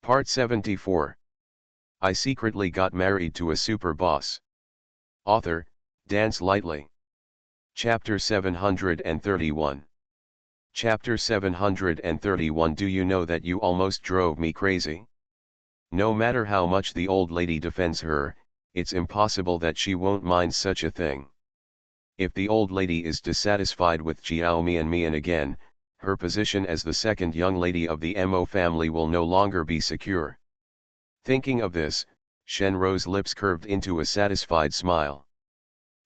Part 74. I secretly got married to a super boss. Author, Dance Lightly. Chapter 731. Chapter 731. Do you know that you almost drove me crazy? No matter how much the old lady defends her, it's impossible that she won't mind such a thing. If the old lady is dissatisfied with Jiao Mian again, her position as the second young lady of the Mo family will no longer be secure. Thinking of this, Shenrou's lips curved into a satisfied smile.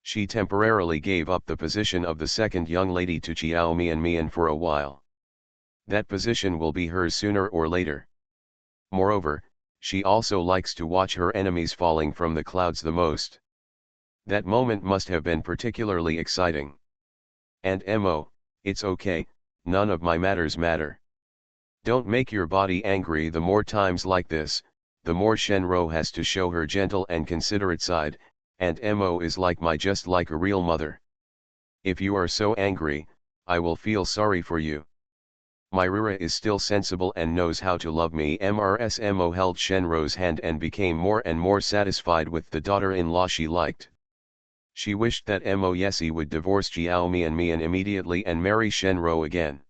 She temporarily gave up the position of the second young lady to Jiao Mian for a while. That position will be hers sooner or later. Moreover, she also likes to watch her enemies falling from the clouds the most. That moment must have been particularly exciting. And Mo, it's okay, none of my matters matter. Don't make your body angry. The more times like this, the more Shenrou has to show her gentle and considerate side, and Mo is just like a real mother. If you are so angry, I will feel sorry for you. My Rura is still sensible and knows how to love me. Mo held Shenrou's hand and became more and more satisfied with the daughter-in-law she liked. She wished that Mo Yesi would divorce Jiao Mian immediately and marry Shenrou again.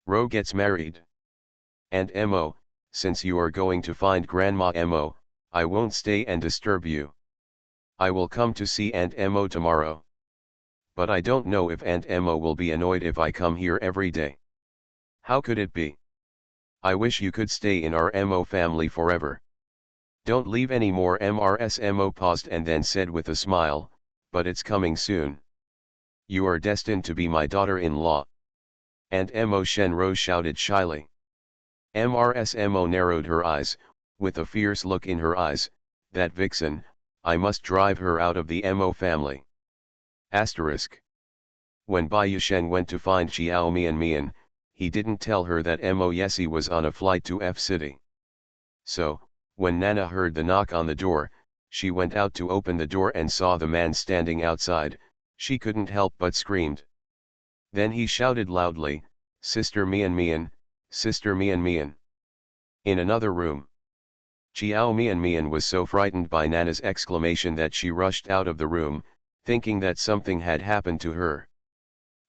Ro gets married. And Mo, since you are going to find Grandma Mo, I won't stay and disturb you. I will come to see Aunt Mo tomorrow. But I don't know if Aunt Mo will be annoyed if I come here every day. How could it be? I wish you could stay in our Mo family forever. Don't leave any more. Mo paused and then said with a smile, but it's coming soon. You are destined to be my daughter-in-law. And Mo Shenrou shouted shyly. Mo narrowed her eyes, with a fierce look in her eyes, that vixen, I must drive her out of the Mo family. Asterisk. When Bai Yushen went to find Jiao Mian, he didn't tell her that Mo Yesi was on a flight to F City. So, when Nana heard the knock on the door, she went out to open the door and saw the man standing outside. She couldn't help but screamed. Then he shouted loudly, Sister Mian, Sister Mian. In another room. Jiao Mian was so frightened by Nana's exclamation that she rushed out of the room, thinking that something had happened to her.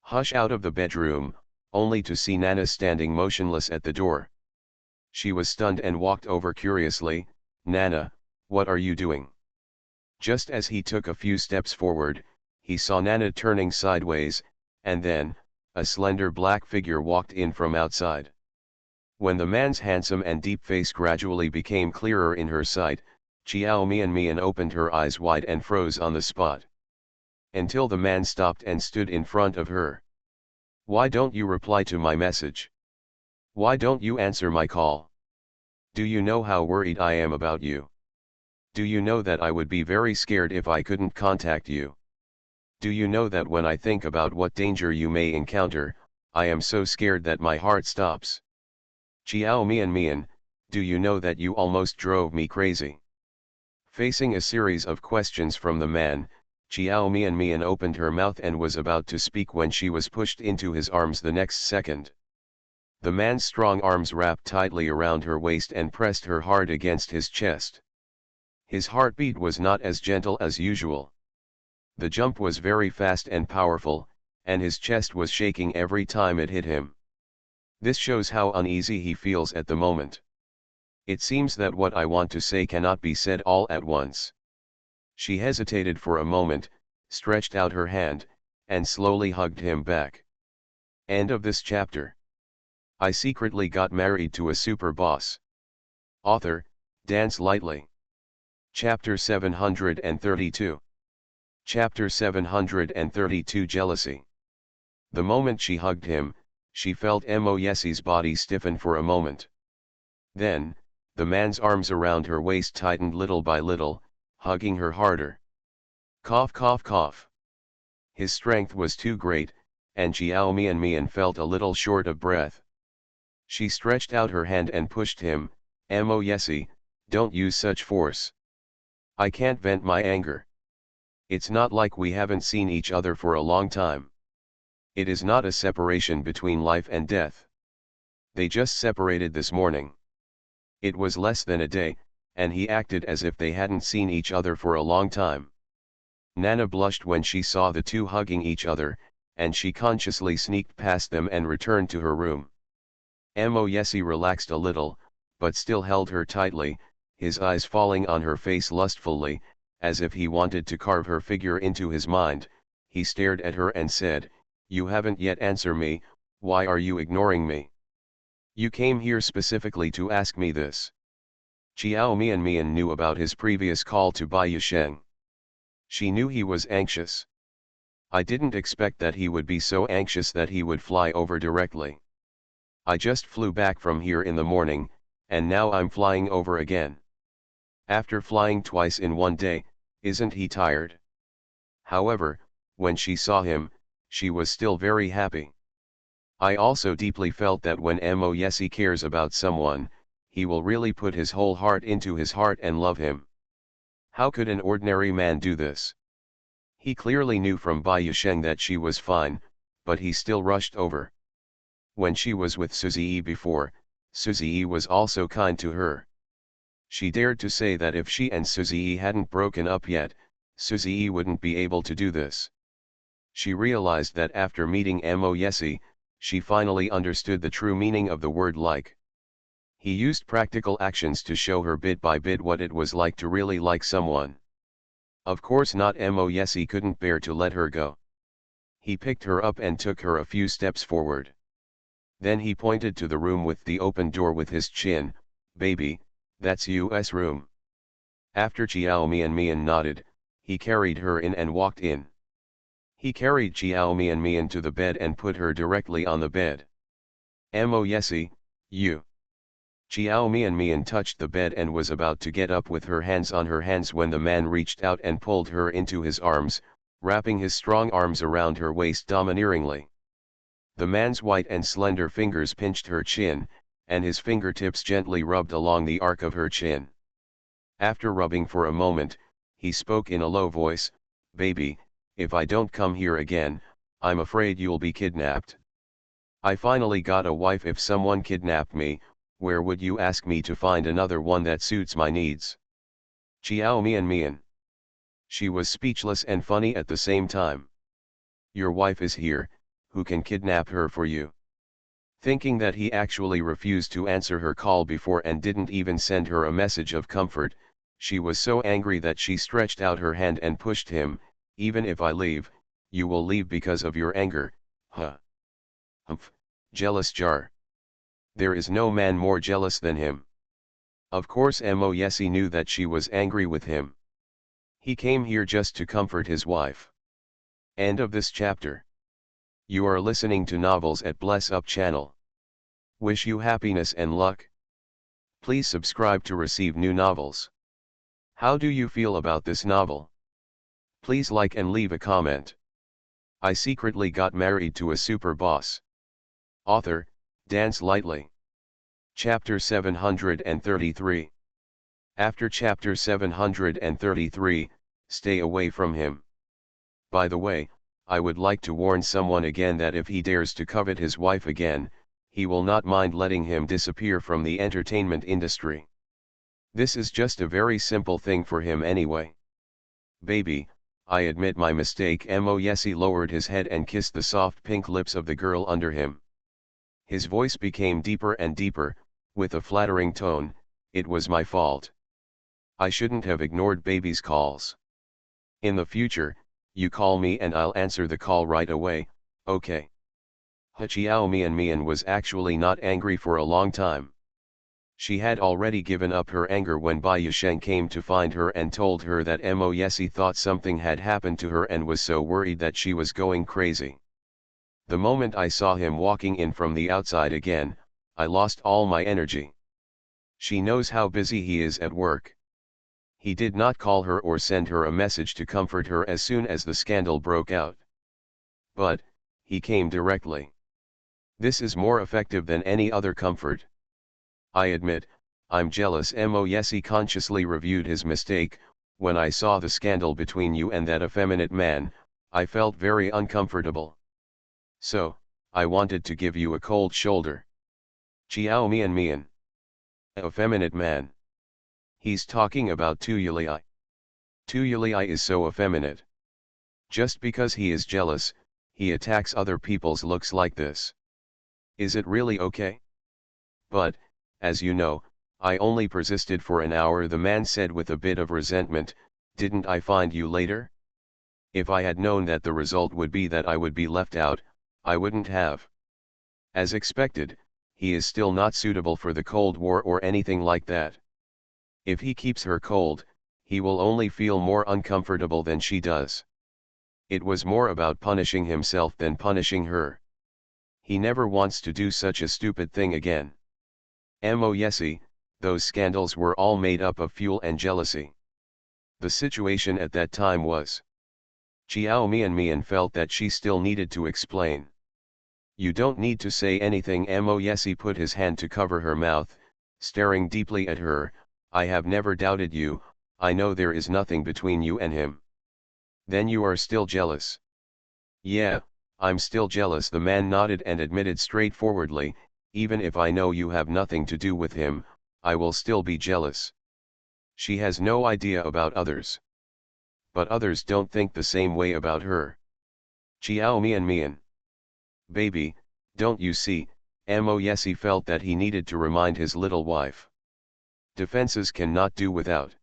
Hush out of the bedroom, only to see Nana standing motionless at the door. She was stunned and walked over curiously. Nana, what are you doing? Just as he took a few steps forward, he saw Nana turning sideways, and then, a slender black figure walked in from outside. When the man's handsome and deep face gradually became clearer in her sight, Jiao Mian opened her eyes wide and froze on the spot. Until the man stopped and stood in front of her. Why don't you reply to my message? Why don't you answer my call? Do you know how worried I am about you? Do you know that I would be very scared if I couldn't contact you? Do you know that when I think about what danger you may encounter, I am so scared that my heart stops? Jiao Mian, do you know that you almost drove me crazy? Facing a series of questions from the man, Jiao Mian opened her mouth and was about to speak when she was pushed into his arms the next second. The man's strong arms wrapped tightly around her waist and pressed her hard against his chest. His heartbeat was not as gentle as usual. The jump was very fast and powerful, and his chest was shaking every time it hit him. This shows how uneasy he feels at the moment. It seems that what I want to say cannot be said all at once. She hesitated for a moment, stretched out her hand, and slowly hugged him back. End of this chapter. I secretly got married to a super boss. Author, Dance Lightly. Chapter 732. Chapter 732. Jealousy. The moment she hugged him, she felt Mo Yesi's body stiffen for a moment. Then, the man's arms around her waist tightened little by little, hugging her harder. Cough cough cough. His strength was too great, and Jiao Mian felt a little short of breath. She stretched out her hand and pushed him. Mo Yesi, don't use such force. I can't vent my anger. It's not like we haven't seen each other for a long time. It is not a separation between life and death. They just separated this morning. It was less than a day, and he acted as if they hadn't seen each other for a long time. Nana blushed when she saw the two hugging each other, and she consciously sneaked past them and returned to her room. Moyesi relaxed a little, but still held her tightly, his eyes falling on her face lustfully, as if he wanted to carve her figure into his mind. He stared at her and said, "You haven't yet answered me, why are you ignoring me? You came here specifically to ask me this." Qiao Mian knew about his previous call to Bai Yusheng. She knew he was anxious. "I didn't expect that he would be so anxious that he would fly over directly. I just flew back from here in the morning, and now I'm flying over again. After flying twice in one day, isn't he tired?" However, when she saw him, she was still very happy. "I also deeply felt that when Moyesi cares about someone, he will really put his whole heart into his heart and love him. How could an ordinary man do this?" He clearly knew from Bai Yusheng that she was fine, but he still rushed over. When she was with Suzy before, Suzy was also kind to her. She dared to say that if she and Suzy hadn't broken up yet, Suzy wouldn't be able to do this. She realized that after meeting Moyesi, she finally understood the true meaning of the word like. He used practical actions to show her bit by bit what it was like to really like someone. Of course not, Moyesi couldn't bear to let her go. He picked her up and took her a few steps forward. Then he pointed to the room with the open door with his chin. "Baby, that's US room." After Qiao Mian nodded, he carried her in and walked in. He carried Qiao Mian to the bed and put her directly on the bed. "Moyesi, you." Qiao Mian touched the bed and was about to get up with her hands on her hands when the man reached out and pulled her into his arms, wrapping his strong arms around her waist domineeringly. The man's white and slender fingers pinched her chin, and his fingertips gently rubbed along the arc of her chin. After rubbing for a moment, he spoke in a low voice, "Baby, if I don't come here again, I'm afraid you'll be kidnapped. I finally got a wife. If someone kidnapped me, where would you ask me to find another one that suits my needs?" Qiao Mian. She was speechless and funny at the same time. "Your wife is here, who can kidnap her for you?" Thinking that he actually refused to answer her call before and didn't even send her a message of comfort, she was so angry that she stretched out her hand and pushed him. "Even if I leave, you will leave because of your anger, huh? Humph, jealous jar. There is no man more jealous than him." Of course Moyesi knew that she was angry with him. He came here just to comfort his wife. End of this chapter. You are listening to Novels at Bless Up channel. Wish you happiness and luck. Please subscribe to receive new novels. How do you feel about this novel? Please like and leave a comment. I secretly got married to a super boss. Author, Dance Lightly. Chapter 733. After chapter 733, stay away from him. By the way, I would like to warn someone again that if he dares to covet his wife again, he will not mind letting him disappear from the entertainment industry. This is just a very simple thing for him anyway. "Baby, I admit my mistake." Moyesi lowered his head and kissed the soft pink lips of the girl under him. His voice became deeper and deeper, with a flattering tone. "It was my fault. I shouldn't have ignored baby's calls. In the future, you call me and I'll answer the call right away, okay?" Qiao Mian was actually not angry for a long time. She had already given up her anger when Bai Yusheng came to find her and told her that Moyesi thought something had happened to her and was so worried that she was going crazy. "The moment I saw him walking in from the outside again, I lost all my energy. She knows how busy he is at work. He did not call her or send her a message to comfort her as soon as the scandal broke out. But, he came directly. This is more effective than any other comfort. I admit, I'm jealous." Moyesi consciously reviewed his mistake. "When I saw the scandal between you and that effeminate man, I felt very uncomfortable. So, I wanted to give you a cold shoulder." Qiao Mian. Effeminate man. He's talking about Tuyuli. Tuyuli is so effeminate. Just because he is jealous, he attacks other people's looks like this. Is it really okay? But, as you know, I only persisted for an hour, the man said with a bit of resentment. Didn't I find you later? If I had known that the result would be that I would be left out, I wouldn't have. As expected, he is still not suitable for the Cold War or anything like that. If he keeps her cold, he will only feel more uncomfortable than she does. It was more about punishing himself than punishing her. He never wants to do such a stupid thing again. Yesi, those scandals were all made up of fuel and jealousy. The situation at that time was. Chiao Mian felt that she still needed to explain. You don't need to say anything. Yesi put his hand to cover her mouth, staring deeply at her. I have never doubted you, I know there is nothing between you and him. Then you are still jealous? Yeah, I'm still jealous, the man nodded and admitted straightforwardly. Even if I know you have nothing to do with him, I will still be jealous. She has no idea about others. But others don't think the same way about her. Chiao Mian. Baby, don't you see? Yesi felt that he needed to remind his little wife. Defenses cannot do without.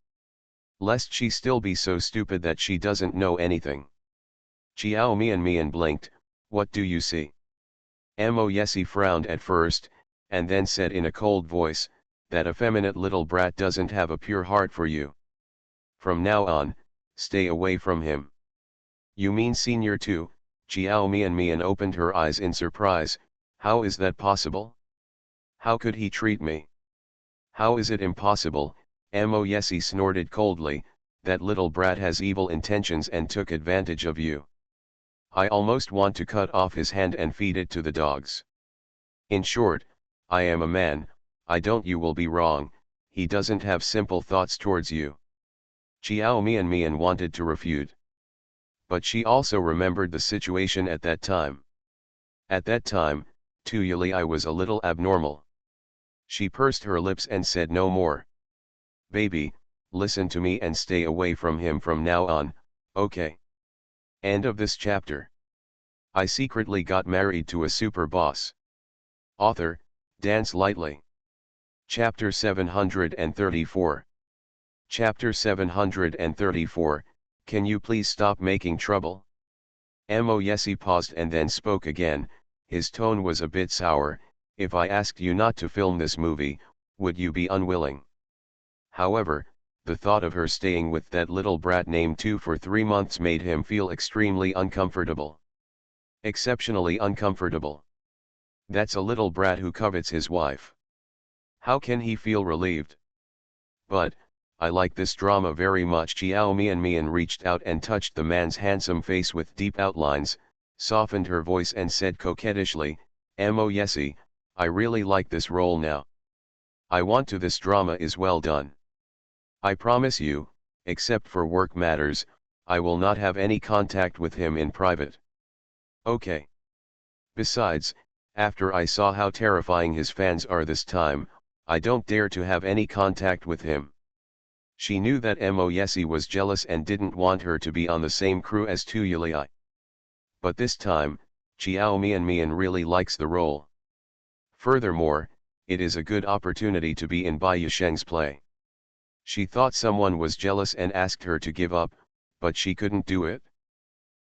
Lest she still be so stupid that she doesn't know anything. Chiao Mian blinked. What do you see? Yesi frowned at first, and then said in a cold voice, that effeminate little brat doesn't have a pure heart for you. From now on, stay away from him. You mean Senior too? Chiao Mian opened her eyes in surprise. How is that possible? How could he treat me? How is it impossible? Yesi snorted coldly. That little brat has evil intentions and took advantage of you. I almost want to cut off his hand and feed it to the dogs. In short, I am a man, I don't. You will be wrong, he doesn't have simple thoughts towards you. Chiao Mian wanted to refute. But she also remembered the situation at that time. At that time, Tuyuli was a little abnormal. She pursed her lips and said no more. Baby, listen to me and stay away from him from now on, okay? End of this chapter. I secretly got married to a super boss. Author, Dance Lightly. Chapter 734. Chapter 734, Can you please stop making trouble? Yesi paused and then spoke again. His tone was a bit sour. If I asked you not to film this movie, would you be unwilling? However, the thought of her staying with that little brat named Tu for 3 months made him feel extremely uncomfortable. Exceptionally uncomfortable. That's a little brat who covets his wife. How can he feel relieved? But, I like this drama very much. Chiao Mian reached out and touched the man's handsome face with deep outlines, softened her voice and said coquettishly, Yesi, I really like this role now. I want to. This drama is well done. I promise you, except for work matters, I will not have any contact with him in private. Okay. Besides, after I saw how terrifying his fans are this time, I don't dare to have any contact with him. She knew that Yesi was jealous and didn't want her to be on the same crew as Tuyuli. But this time, Chiao Mian really likes the role. Furthermore, it is a good opportunity to be in Bai Yisheng's play. She thought someone was jealous and asked her to give up, but she couldn't do it.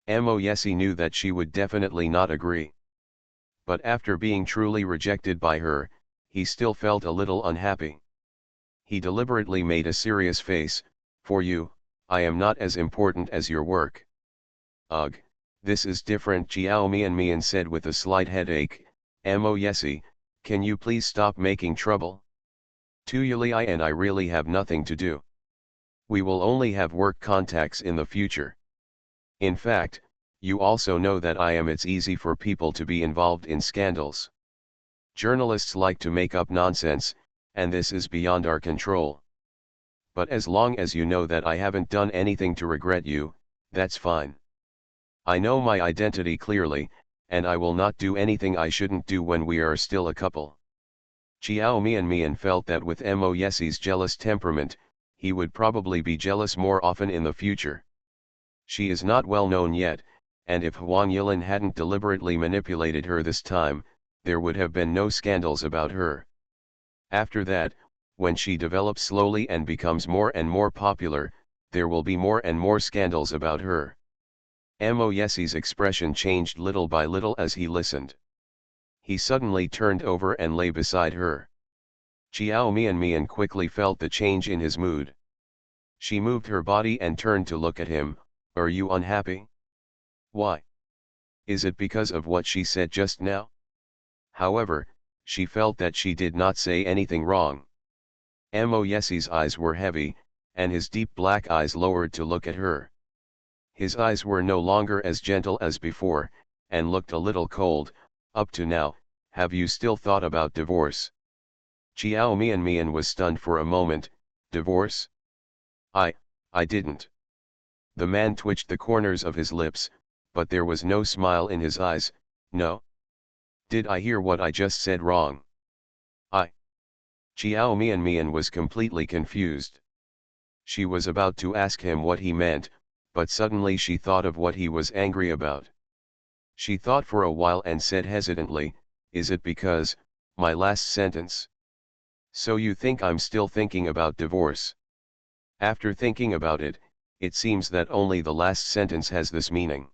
Yesi knew that she would definitely not agree. But after being truly rejected by her, he still felt a little unhappy. He deliberately made a serious face. For you, I am not as important as your work. Ugh, this is different, Chiao Mian said with a slight headache. Yesi, can you please stop making trouble? Tuyuli and I really have nothing to do. We will only have work contacts in the future. In fact, you also know that it's easy for people to be involved in scandals. Journalists like to make up nonsense, and this is beyond our control. But as long as you know that I haven't done anything to regret you, that's fine. I know my identity clearly, and I will not do anything I shouldn't do when we are still a couple. Chiao Mian felt that with Mo Yesie's jealous temperament, he would probably be jealous more often in the future. She is not well known yet, and if Huang Yilin hadn't deliberately manipulated her this time, there would have been no scandals about her. After that, when she develops slowly and becomes more and more popular, there will be more and more scandals about her. Mo Yesie's expression changed little by little as he listened. He suddenly turned over and lay beside her. Chiao Mian quickly felt the change in his mood. She moved her body and turned to look at him. Are you unhappy? Why? Is it because of what she said just now? However, she felt that she did not say anything wrong. Mo Yesie's eyes were heavy, and his deep black eyes lowered to look at her. His eyes were no longer as gentle as before, and looked a little cold. Up to now, have you still thought about divorce? Chiao Mian was stunned for a moment. Divorce? I didn't. The man twitched the corners of his lips, but there was no smile in his eyes. No? Did I hear what I just said wrong? Chiao Mian was completely confused. She was about to ask him what he meant, but suddenly she thought of what he was angry about. She thought for a while and said hesitantly, is it because, my last sentence? So you think I'm still thinking about divorce? After thinking about it, it seems that only the last sentence has this meaning.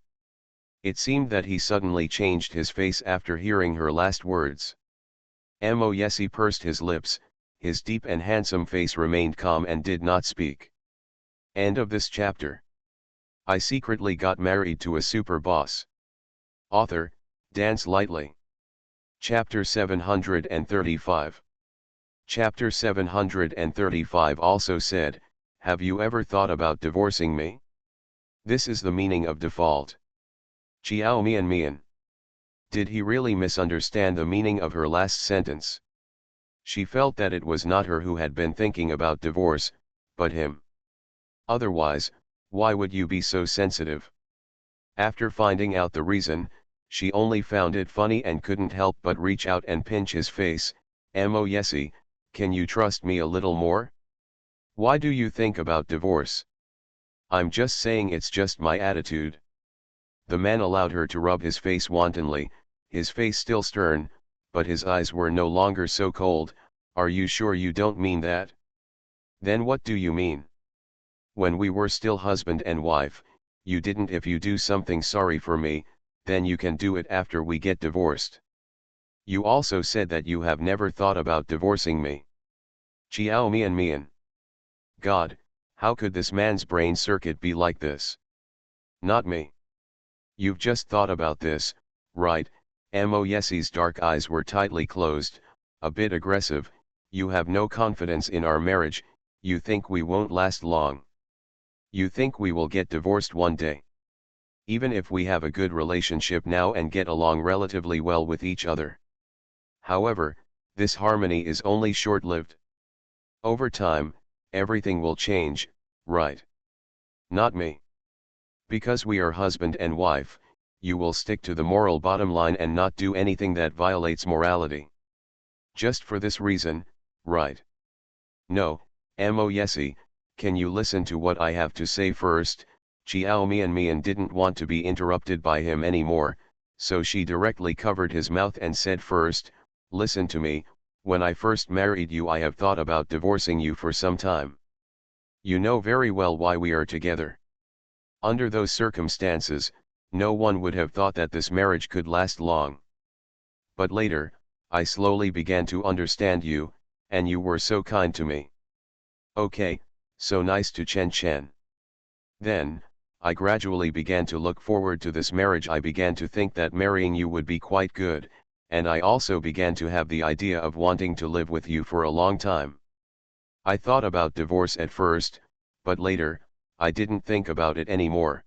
It seemed that he suddenly changed his face after hearing her last words. Mo Yesie pursed his lips, his deep and handsome face remained calm and did not speak. End of this chapter. I secretly got married to a super boss. Author, Dance Lightly. Chapter 735. Chapter 735 also said, have you ever thought about divorcing me? This is the meaning of default. Chiao Mian. Did he really misunderstand the meaning of her last sentence? She felt that it was not her who had been thinking about divorce, but him. Otherwise, why would you be so sensitive? After finding out the reason, she only found it funny and couldn't help but reach out and pinch his face. Mo Yesie, can you trust me a little more? Why do you think about divorce? I'm just saying it's just my attitude. The man allowed her to rub his face wantonly, his face still stern, but his eyes were no longer so cold. Are you sure you don't mean that? Then what do you mean? When we were still husband and wife, you didn't. If you do something sorry for me, then you can do it after we get divorced. You also said that you have never thought about divorcing me. Chiao Mian. God, how could this man's brain circuit be like this? Not me. You've just thought about this, right? Mo Yesie's dark eyes were tightly closed, a bit aggressive. You have no confidence in our marriage, you think we won't last long. You think we will get divorced one day. Even if we have a good relationship now and get along relatively well with each other. However, this harmony is only short-lived. Over time, everything will change, right? Not me. Because we are husband and wife, you will stick to the moral bottom line and not do anything that violates morality. Just for this reason, right? No, Mo Yesie, can you listen to what I have to say first? Chiao Mian didn't want to be interrupted by him anymore, so she directly covered his mouth and said first, listen to me, when I first married you I have thought about divorcing you for some time. You know very well why we are together. Under those circumstances, no one would have thought that this marriage could last long. But later, I slowly began to understand you, and you were so kind to me. Okay, so nice to Chen. Then, I gradually began to look forward to this marriage. I began to think that marrying you would be quite good, and I also began to have the idea of wanting to live with you for a long time. I thought about divorce at first, but later, I didn't think about it anymore.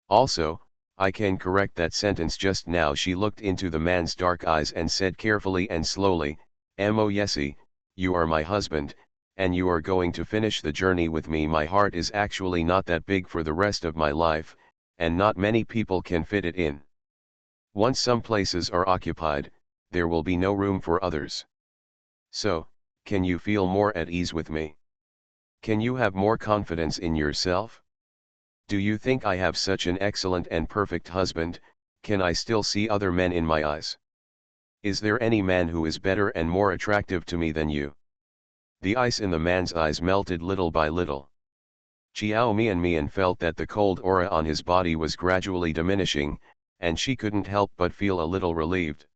Also, I can correct that sentence just now. She looked into the man's dark eyes and said carefully and slowly, Mo Yesie, you are my husband, and you are going to finish the journey with me. My heart is actually not that big for the rest of my life, and not many people can fit it in. Once some places are occupied, there will be no room for others. So, can you feel more at ease with me? Can you have more confidence in yourself? Do you think I have such an excellent and perfect husband? Can I still see other men in my eyes? Is there any man who is better and more attractive to me than you? The ice in the man's eyes melted little by little. Chiao Mian felt that the cold aura on his body was gradually diminishing, and she couldn't help but feel a little relieved.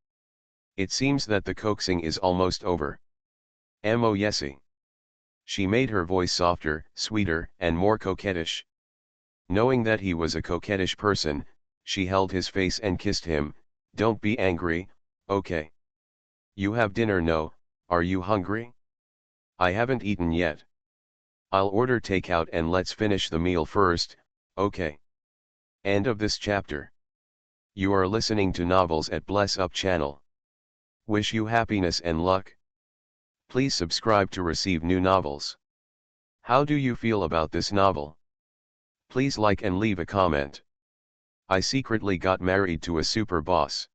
It seems that the coaxing is almost over. Mo Yesi. She made her voice softer, sweeter, and more coquettish. Knowing that he was a coquettish person, she held his face and kissed him. Don't be angry, okay? You have dinner, no? Are you hungry? I haven't eaten yet. I'll order takeout and let's finish the meal first, okay? End of this chapter. You are listening to Novels at Bless Up channel. Wish you happiness and luck. Please subscribe to receive new novels. How do you feel about this novel? Please like and leave a comment. I secretly got married to a super boss.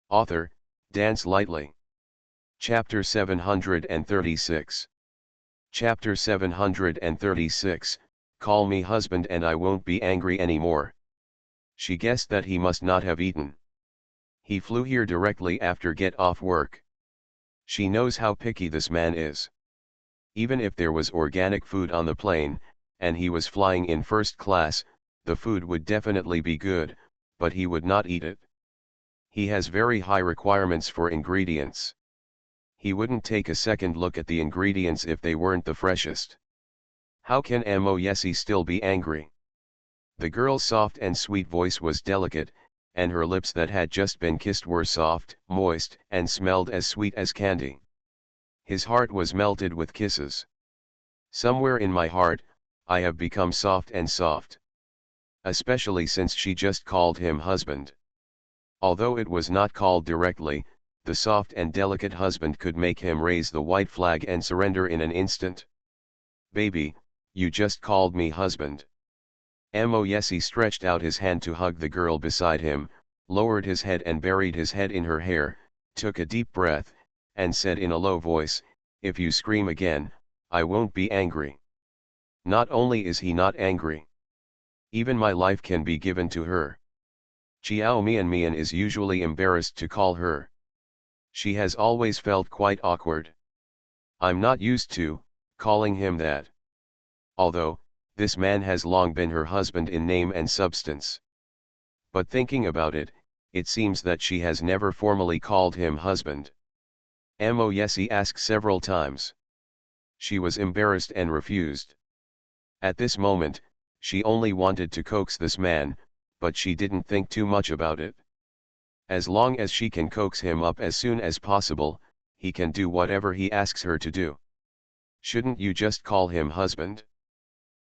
Author, Dance Lightly. Chapter 736. Chapter 736, Call me husband and I won't be angry anymore. She guessed that he must not have eaten. He flew here directly after get off work. She knows how picky this man is. Even if there was organic food on the plane, and he was flying in first class, the food would definitely be good, but he would not eat it. He has very high requirements for ingredients. He wouldn't take a second look at the ingredients if they weren't the freshest. How can Mo Yesi still be angry? The girl's soft and sweet voice was delicate, and her lips that had just been kissed were soft, moist, and smelled as sweet as candy. His heart was melted with kisses. Somewhere in my heart, I have become soft and soft. Especially since she just called him husband. Although it was not called directly, the soft and delicate husband could make him raise the white flag and surrender in an instant. Baby, you just called me husband. Mo Yesi stretched out his hand to hug the girl beside him, lowered his head and buried his head in her hair, took a deep breath, and said in a low voice, if you scream again, I won't be angry. Not only is he not angry. Even my life can be given to her. Chiao Mian is usually embarrassed to call her. She has always felt quite awkward. I'm not used to calling him that. Although, this man has long been her husband in name and substance. But thinking about it, it seems that she has never formally called him husband. Mo Yesi asked several times. She was embarrassed and refused. At this moment, she only wanted to coax this man, but she didn't think too much about it. As long as she can coax him up as soon as possible, he can do whatever he asks her to do. Shouldn't you just call him husband?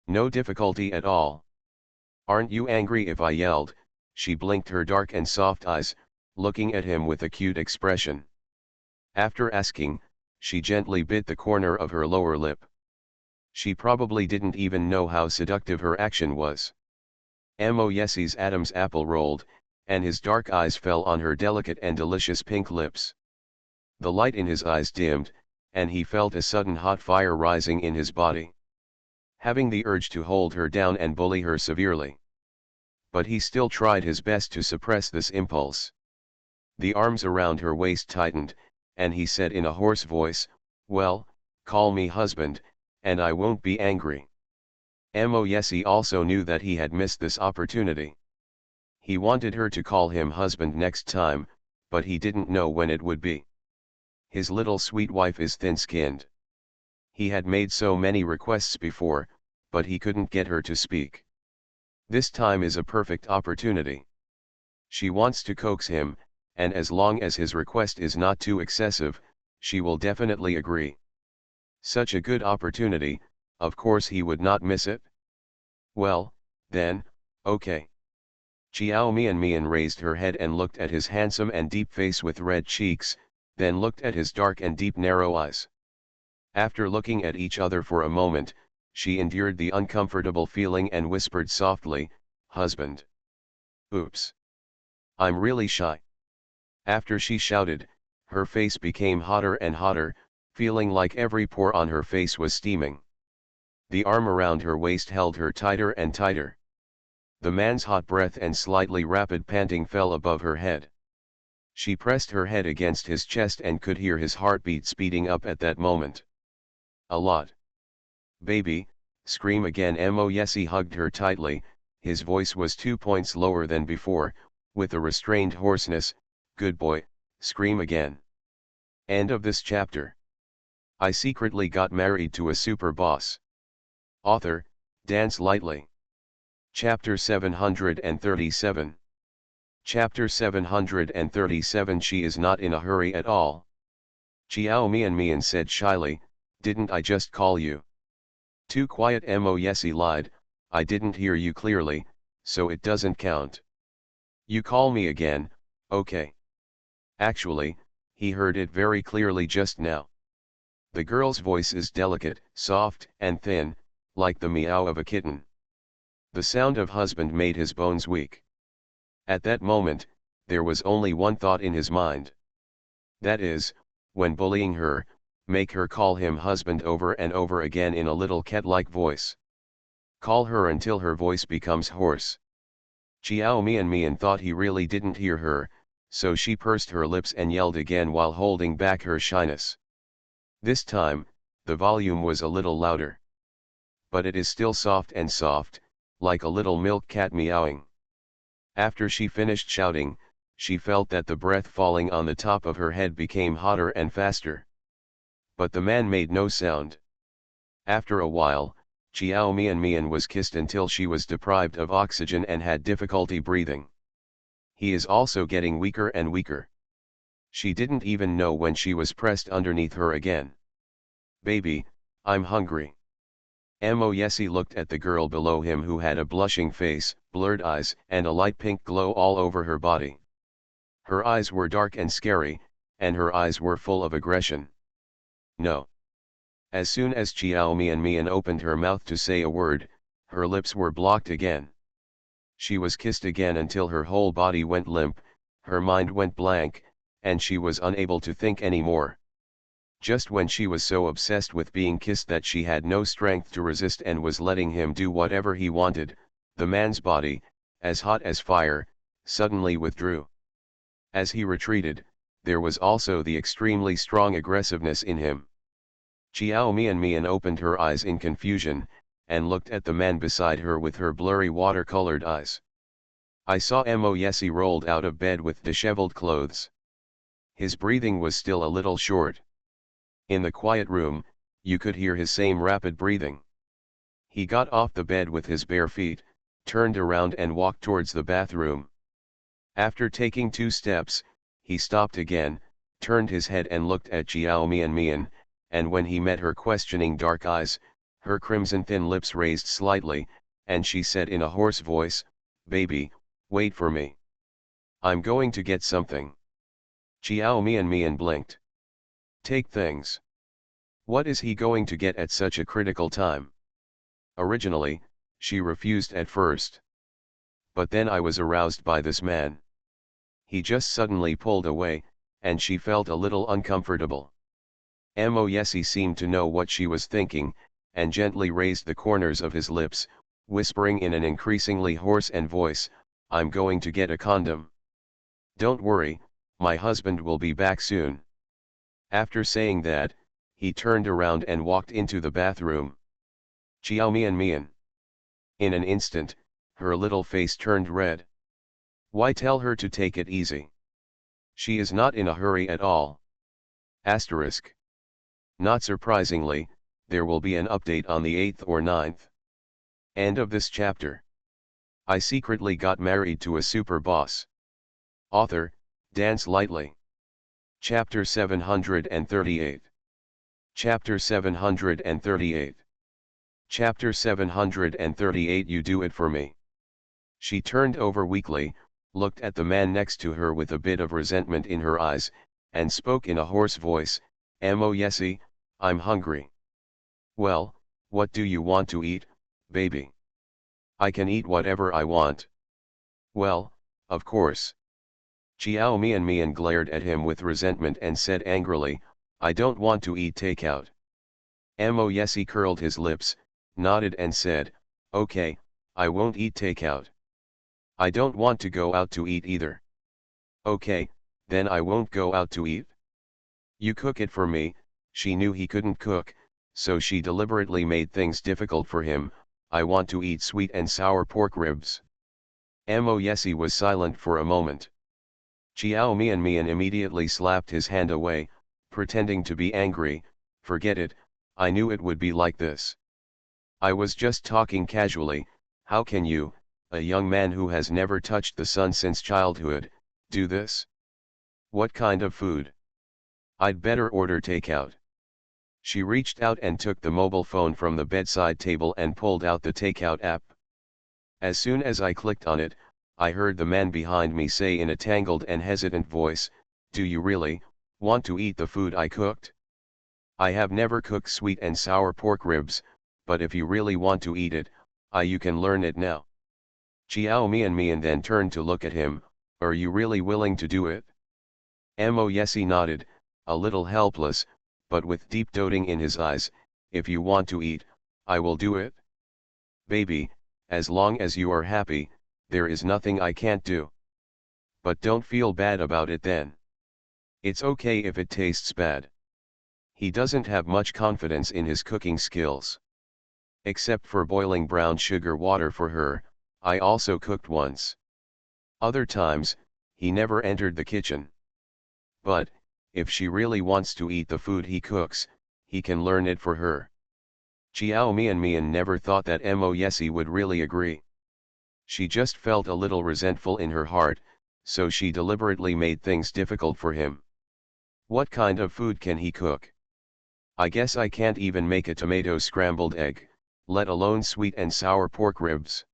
No difficulty at all. Aren't you angry if I yelled? She blinked her dark and soft eyes, looking at him with a cute expression. After asking, she gently bit the corner of her lower lip. She probably didn't even know how seductive her action was. Mo Yesi's Adam's apple rolled, and his dark eyes fell on her delicate and delicious pink lips. The light in his eyes dimmed, and he felt a sudden hot fire rising in his body. Having the urge to hold her down and bully her severely. But he still tried his best to suppress this impulse. The arms around her waist tightened, and he said in a hoarse voice, well, call me husband, and I won't be angry. Mo Yesi also knew that he had missed this opportunity. He wanted her to call him husband next time, but he didn't know when it would be. His little sweet wife is thin-skinned. He had made so many requests before, but he couldn't get her to speak. This time is a perfect opportunity. She wants to coax him, and as long as his request is not too excessive, she will definitely agree. Such a good opportunity, of course he would not miss it. Well, then, okay. Chiao Mian raised her head and looked at his handsome and deep face with red cheeks, then looked at his dark and deep narrow eyes. After looking at each other for a moment, she endured the uncomfortable feeling and whispered softly, husband. Oops. I'm really shy. After she shouted, her face became hotter and hotter, feeling like every pore on her face was steaming. The arm around her waist held her tighter and tighter. The man's hot breath and slightly rapid panting fell above her head. She pressed her head against his chest and could hear his heartbeat speeding up at that moment. A lot. Baby, scream again. Moyesi hugged her tightly, his voice was 2 points lower than before, with a restrained hoarseness. Good boy, scream again. End of this chapter. I secretly got married to a super boss. Author, Dance Lightly. Chapter 737. Chapter 737. She is not in a hurry at all. Chiao Mian said shyly, didn't I just call you? Too quiet. Moyesi lied, I didn't hear you clearly, so it doesn't count. You call me again, okay. Actually, he heard it very clearly just now. The girl's voice is delicate, soft, and thin, like the meow of a kitten. The sound of husband made his bones weak. At that moment, there was only one thought in his mind. That is, when bullying her, make her call him husband over and over again in a little cat-like voice. Call her until her voice becomes hoarse. Chiao Mian thought he really didn't hear her, so she pursed her lips and yelled again while holding back her shyness. This time, the volume was a little louder. But it is still soft and soft, like a little milk cat meowing. After she finished shouting, she felt that the breath falling on the top of her head became hotter and faster. But the man made no sound. After a while, Chiao Mian was kissed until she was deprived of oxygen and had difficulty breathing. He is also getting weaker and weaker. She didn't even know when she was pressed underneath her again. Baby, I'm hungry. Moyesi looked at the girl below him who had a blushing face, blurred eyes, and a light pink glow all over her body. Her eyes were dark and scary, and her eyes were full of aggression. No. As soon as Chiao Mian opened her mouth to say a word, her lips were blocked again. She was kissed again until her whole body went limp, her mind went blank, and she was unable to think anymore. Just when she was so obsessed with being kissed that she had no strength to resist and was letting him do whatever he wanted, the man's body, as hot as fire, suddenly withdrew. As he retreated, there was also the extremely strong aggressiveness in him. Chiao Mian opened her eyes in confusion, and looked at the man beside her with her blurry watercolored eyes. I saw Moyesi rolled out of bed with disheveled clothes. His breathing was still a little short. In the quiet room, you could hear his same rapid breathing. He got off the bed with his bare feet, turned around and walked towards the bathroom. After taking 2 steps, he stopped again, turned his head and looked at Chiao Mian, and when he met her questioning dark eyes, her crimson thin lips raised slightly, and she said in a hoarse voice, "Baby, wait for me. I'm going to get something." Chiao Mian blinked. Take things. What is he going to get at such a critical time? Originally, she refused at first. But then I was aroused by this man. He just suddenly pulled away, and she felt a little uncomfortable. Moyesi seemed to know what she was thinking, and gently raised the corners of his lips, whispering in an increasingly hoarse voice, "I'm going to get a condom. Don't worry, my husband will be back soon." After saying that, he turned around and walked into the bathroom. Chiao Mian. In an instant, her little face turned red. Why tell her to take it easy? She is not in a hurry at all. Asterisk. Not surprisingly, there will be an update on the 8th or 9th. End of this chapter. I secretly got married to a super boss. Author, Dance Lightly. Chapter 738. Chapter 738. Chapter 738. You do it for me. She turned over weakly, looked at the man next to her with a bit of resentment in her eyes, and spoke in a hoarse voice, "Moyesi, I'm hungry." "Well, what do you want to eat, baby?" "I can eat whatever I want." "Well, of course." Chiao Mian glared at him with resentment and said angrily, I don't want to eat takeout. Mo Yesi curled his lips, nodded and said, okay, I won't eat takeout. I don't want to go out to eat either. Okay, then I won't go out to eat. You cook it for me. She knew he couldn't cook, so she deliberately made things difficult for him. I want to eat sweet and sour pork ribs. Mo Yesi was silent for a moment. Chiao Mian immediately slapped his hand away, pretending to be angry. Forget it, I knew it would be like this. I was just talking casually. How can you, a young man who has never touched the sun since childhood, do this? What kind of food? I'd better order takeout. She reached out and took the mobile phone from the bedside table and pulled out the takeout app. As soon as I clicked on it, I heard the man behind me say in a tangled and hesitant voice, do you really want to eat the food I cooked? I have never cooked sweet and sour pork ribs, but if you really want to eat it, you can learn it now. Chiao Mian then turned to look at him. Are you really willing to do it? Mo Yesi nodded, a little helpless, but with deep doting in his eyes. If you want to eat, I will do it. Baby, as long as you are happy, there is nothing I can't do. But don't feel bad about it then. It's okay if it tastes bad. He doesn't have much confidence in his cooking skills. Except for boiling brown sugar water for her, I also cooked once. Other times, he never entered the kitchen. But, if she really wants to eat the food he cooks, he can learn it for her. Chiao Mian never thought that Mo Yesi would really agree. She just felt a little resentful in her heart, so she deliberately made things difficult for him. What kind of food can he cook? I guess I can't even make a tomato scrambled egg, let alone sweet and sour pork ribs.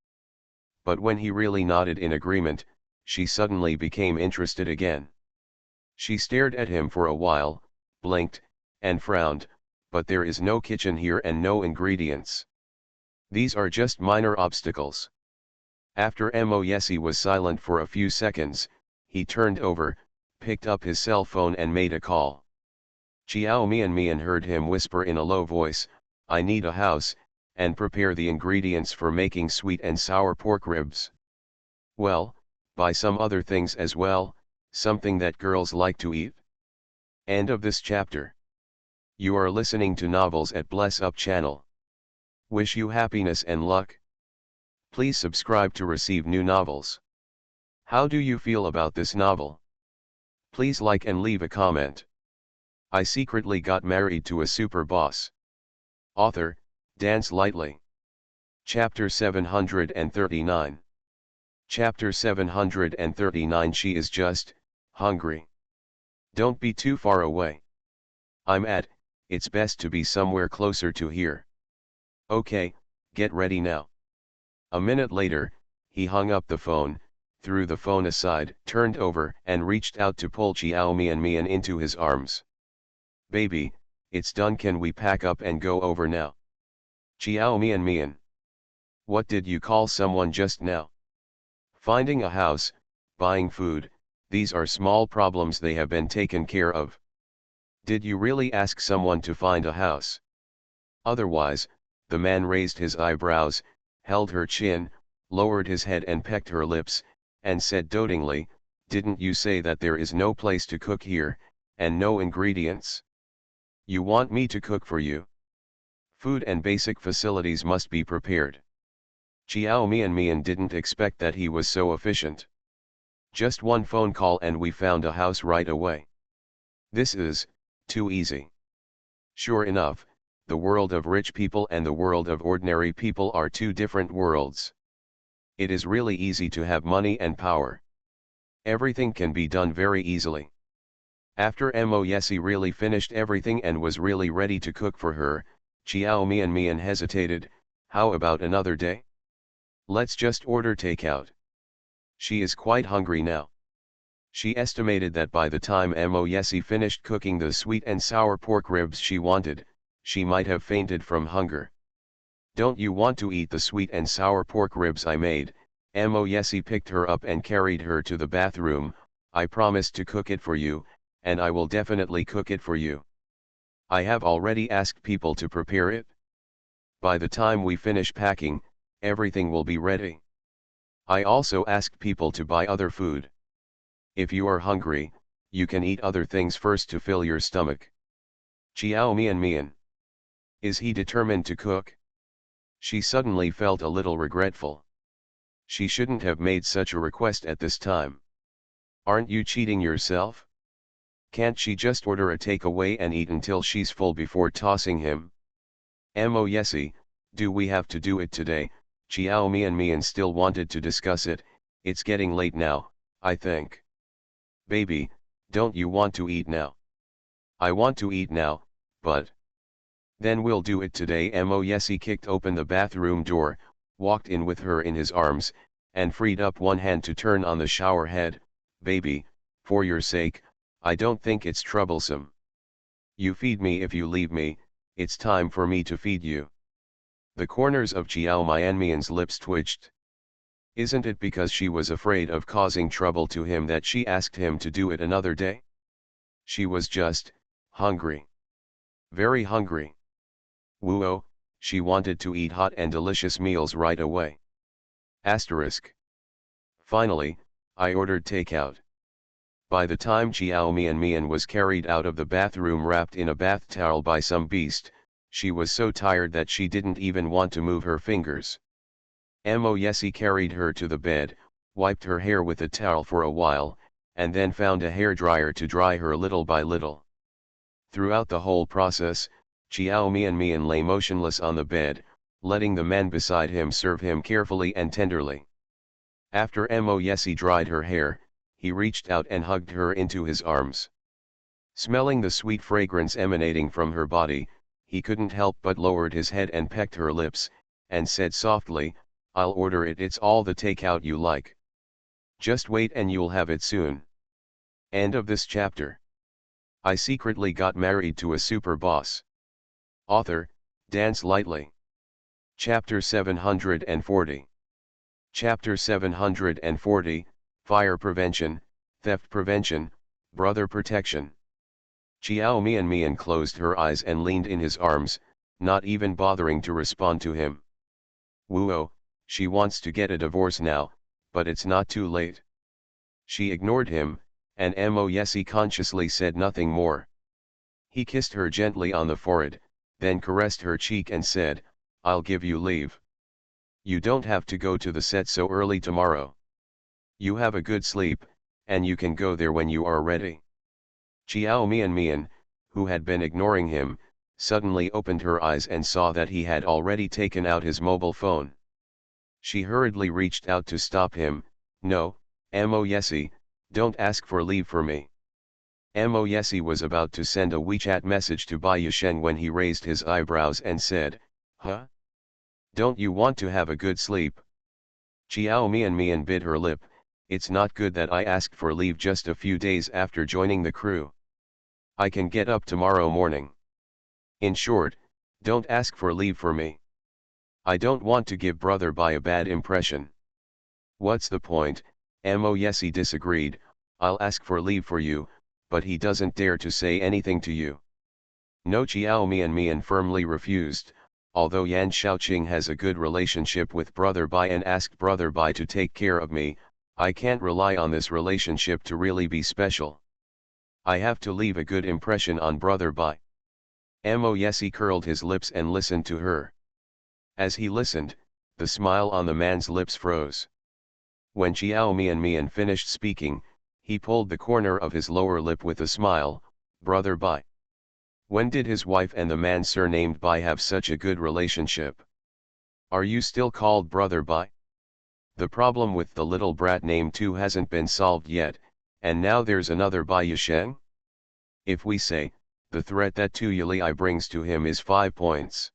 But when he really nodded in agreement, she suddenly became interested again. She stared at him for a while, blinked, and frowned, but there is no kitchen here and no ingredients. These are just minor obstacles. After Mo Yesi was silent for a few seconds, he turned over, picked up his cell phone and made a call. Chiao Mian heard him whisper in a low voice, I need a house, and prepare the ingredients for making sweet and sour pork ribs. Well, buy some other things as well, something that girls like to eat. End of this chapter. You are listening to Novels at Bless Up channel. Wish you happiness and luck. Please subscribe to receive new novels. How do you feel about this novel? Please like and leave a comment. I secretly got married to a super boss. Author, Dance Lightly. Chapter 739. Chapter 739. She is just hungry. Don't be too far away. It's best to be somewhere closer to here. Okay, get ready now. A minute later, he hung up the phone, threw the phone aside, turned over and reached out to pull Chiao Mian into his arms. Baby, it's done, can we pack up and go over now? Chiao Mian. What did you call someone just now? Finding a house, buying food, these are small problems, they have been taken care of. Did you really ask someone to find a house? Otherwise, the man raised his eyebrows, held her chin, lowered his head and pecked her lips, and said dotingly, didn't you say that there is no place to cook here, and no ingredients? You want me to cook for you? Food and basic facilities must be prepared. Chiao Mian didn't expect that he was so efficient. Just one phone call and we found a house right away. This is too easy. Sure enough, the world of rich people and the world of ordinary people are two different worlds. It is really easy to have money and power. Everything can be done very easily. After Mo Yesi really finished everything and was really ready to cook for her, Chiao Mian hesitated. How about another day? Let's just order takeout. She is quite hungry now. She estimated that by the time Mo Yesi finished cooking the sweet and sour pork ribs she wanted, she might have fainted from hunger. Don't you want to eat the sweet and sour pork ribs I made? Mo Yesi picked her up and carried her to the bathroom. I promised to cook it for you, and I will definitely cook it for you. I have already asked people to prepare it. By the time we finish packing, everything will be ready. I also asked people to buy other food. If you are hungry, you can eat other things first to fill your stomach. Chiao Mian Mian. Is he determined to cook? She suddenly felt a little regretful. She shouldn't have made such a request at this time. Aren't you cheating yourself? Can't she just order a takeaway and eat until she's full before tossing him? Mo yesi, do we have to do it today? Chiao Mian Mian still wanted to discuss it. It's getting late now, I think. Baby, don't you want to eat now? I want to eat now, but... Then we'll do it today. Mo yesi kicked open the bathroom door, walked in with her in his arms, and freed up one hand to turn on the shower head. Baby, for your sake, I don't think it's troublesome. You feed me if you leave me, it's time for me to feed you. The corners of Chiao Mianmian's lips twitched. Isn't it because she was afraid of causing trouble to him that she asked him to do it another day? She was just hungry. Very hungry. Woo-oh, she wanted to eat hot and delicious meals right away. Asterisk. Finally, I ordered takeout. By the time Chiao Mian was carried out of the bathroom wrapped in a bath towel by some beast, she was so tired that she didn't even want to move her fingers. Mo yesi carried her to the bed, wiped her hair with a towel for a while, and then found a hairdryer to dry her little by little. Throughout the whole process, Chiao Mian lay motionless on the bed, letting the man beside him serve him carefully and tenderly. After Mo yesi dried her hair, he reached out and hugged her into his arms. Smelling the sweet fragrance emanating from her body, he couldn't help but lowered his head and pecked her lips, and said softly, I'll order it, it's all the takeout you like. Just wait and you'll have it soon. End of this chapter. I secretly got married to a super boss. Author, Dance Lightly. Chapter 740. Chapter 740, Fire Prevention, Theft Prevention, Brother Protection. Chiao Mian closed her eyes and leaned in his arms, not even bothering to respond to him. Woo-oh, she wants to get a divorce now, but it's not too late. She ignored him, and Mo yesi consciously said nothing more. He kissed her gently on the forehead, then caressed her cheek and said, I'll give you leave. You don't have to go to the set so early tomorrow. You have a good sleep, and you can go there when you are ready. Chiao Mian, who had been ignoring him, suddenly opened her eyes and saw that he had already taken out his mobile phone. She hurriedly reached out to stop him. No, Mo yesi, don't ask for leave for me. Mo yesi was about to send a WeChat message to Bai Yasheng when he raised his eyebrows and said, Huh? Don't you want to have a good sleep? Chiao Mian bit her lip. It's not good that I asked for leave just a few days after joining the crew. I can get up tomorrow morning. In short, don't ask for leave for me. I don't want to give Brother Bai a bad impression. What's the point? Mo yesi disagreed. I'll ask for leave for you, but he doesn't dare to say anything to you. No, Chiao Mian firmly refused. Although Yan Shaoqing has a good relationship with Brother Bai and asked Brother Bai to take care of me, I can't rely on this relationship to really be special. I have to leave a good impression on Brother Bai. Mo yesi curled his lips and listened to her. As he listened, the smile on the man's lips froze. When Chiao Mian finished speaking, he pulled the corner of his lower lip with a smile. Brother Bai. When did his wife and the man surnamed Bai have such a good relationship? Are you still called Brother Bai? The problem with the little brat named Tu hasn't been solved yet, and now there's another Bai Yasheng? If we say, the threat that Tu Yili brings to him is 5 points.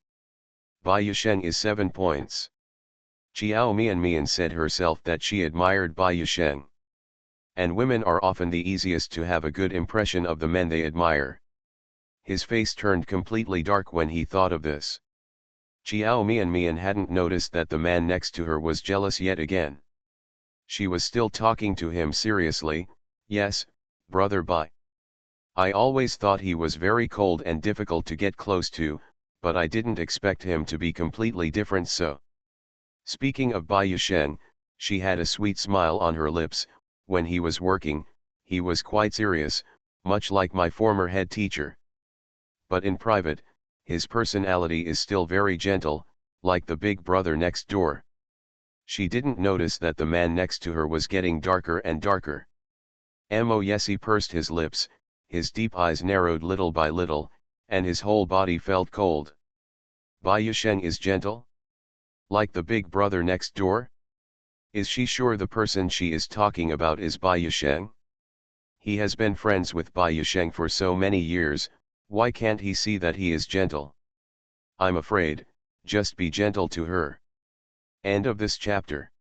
Bai Yasheng is 7 points. Chiao Mian said herself that she admired Bai Yasheng. And women are often the easiest to have a good impression of the men they admire. His face turned completely dark when he thought of this. Chiao Mian hadn't noticed that the man next to her was jealous yet again. She was still talking to him seriously. Yes, Brother Bai. I always thought he was very cold and difficult to get close to, but I didn't expect him to be completely different so. Speaking of Bai Yusheng, she had a sweet smile on her lips. When he was working, he was quite serious, much like my former head teacher. But in private, his personality is still very gentle, like the big brother next door. She didn't notice that the man next to her was getting darker and darker. Mo Yesi pursed his lips, his deep eyes narrowed little by little, and his whole body felt cold. Bai Yusheng is gentle? Like the big brother next door? Is she sure the person she is talking about is Bai Yusheng? He has been friends with Bai Yusheng for so many years, why can't he see that he is gentle? I'm afraid, just be gentle to her. End of this chapter.